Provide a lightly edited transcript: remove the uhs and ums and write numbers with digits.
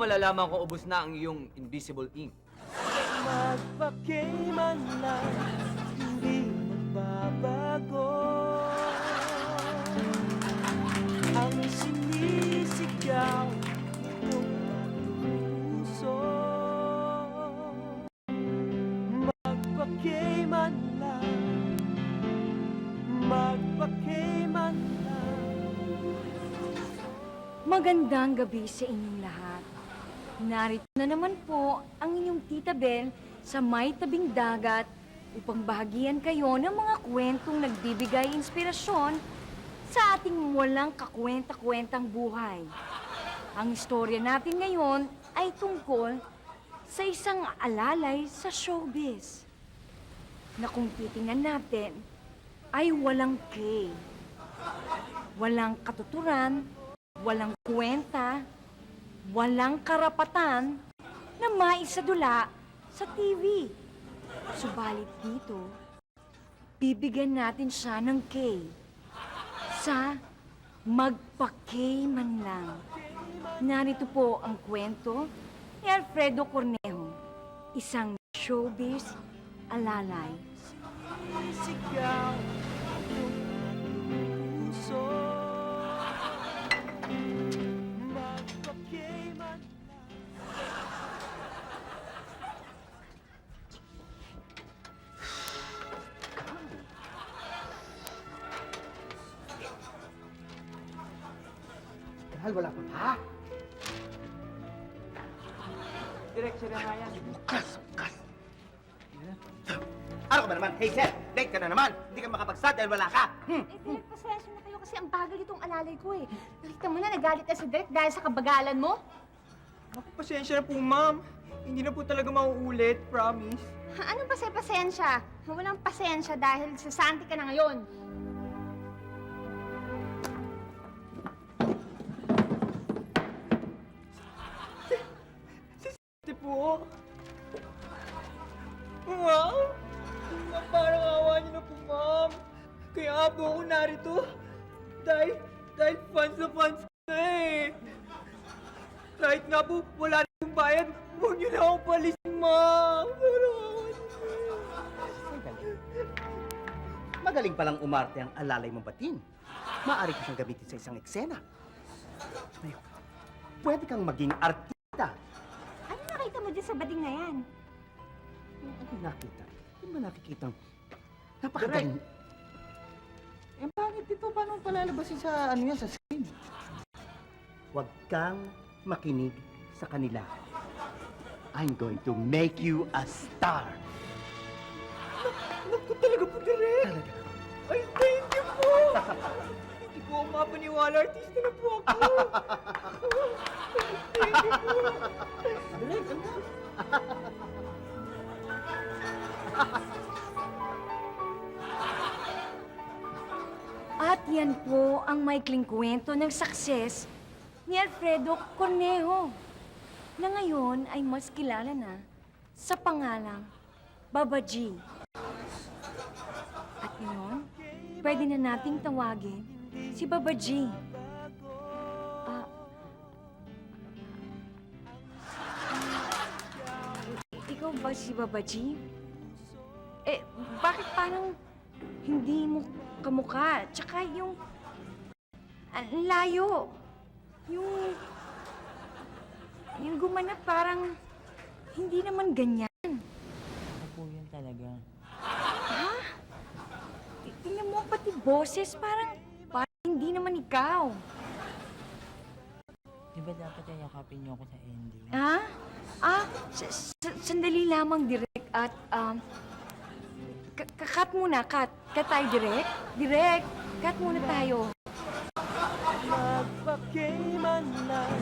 malalaman kung ubos na ang iyong invisible ink. Magpakaiman lang, hindi magbabago ang sinisigaw ng puso. Magpakaiman lang, magpakaiman lang. Magandang gabi sa inyong lahat. Narito na naman po ang inyong Tita Bel sa may tabing dagat upang bahagian kayo ng mga kwentong nagbibigay inspirasyon sa ating walang kakwenta-kwentang buhay. Ang istorya natin ngayon ay tungkol sa isang alalay sa showbiz na kung titingnan natin ay walang K, walang katuturan, walang kwenta, walang karapatan na maisadula sa TV. Subalit dito, bibigyan natin siya ng K sa magpa-K man lang. Narito po ang kwento ni Alfredo Cornejo, isang showbiz alalay. Sigaw ng puso. Magpakaiman Mahal, wala pa pa. Diretso na nga yan. Bukas. Ano ka ba naman? Hey, sir! Late ka na naman! Hindi ka makapag-start dahil wala ka! Direk, pasensya na kayo kasi ang bagal itong alalay ko eh. Nakita mo na, nagalit na si Direk dahil sa kabagalan mo. Ako, pasensya na po, ma'am. Hindi na po talaga mauulit, promise. Anong pasensya? Walang pasensya dahil sasanti ka na ngayon. Ate po. Ma'am, parang awa niyo na po, ma'am. Kaya nga po ako narito. Dahil fans na fans ko na eh. Kahit nga po, wala na pong bayad, huwag niyo na akong palisin, ma'am. Parang awa niyo na. Magaling palang umarte ang alalay mong batin. Maaari ko siyang gamitin sa isang eksena. Ngayon, pwede kang maging artista. Ano nakita mo dyan sa bading na yan? Ano nakita? Hindi mo nakikitang napakagaling. Eh, bakit ito? Paano palalabasin sa ano yan, sa screen? Huwag kang makinig sa kanila. I'm going to make you a star. Naku, talaga po, Direk. Talaga. Ay, thank you po. Hindi po ako mapaniwala. Artista na po ako. Thank you po. Direk, ano? At yan po ang maikling kwento ng success ni Alfredo Cornejo na ngayon ay mas kilala na sa pangalang Baba G. At ngayon, pwede na nating tawagin si Baba G. Ah, ikaw ba si Baba G? Eh, bakit parang hindi mo kamukha? Tsaka yung... ang layo. Yung gumanap parang hindi naman ganyan. Ako po yan talaga. Ha? Tingnan mo pati boses, parang hindi naman ikaw. Di ba dapat ay yakapin niyo ako sa ending? Ha? Sandali lamang, Direk. At, cut muna, cut. Cut tayo, Direk. Direk, cut muna tayo. Magpakaiman lang,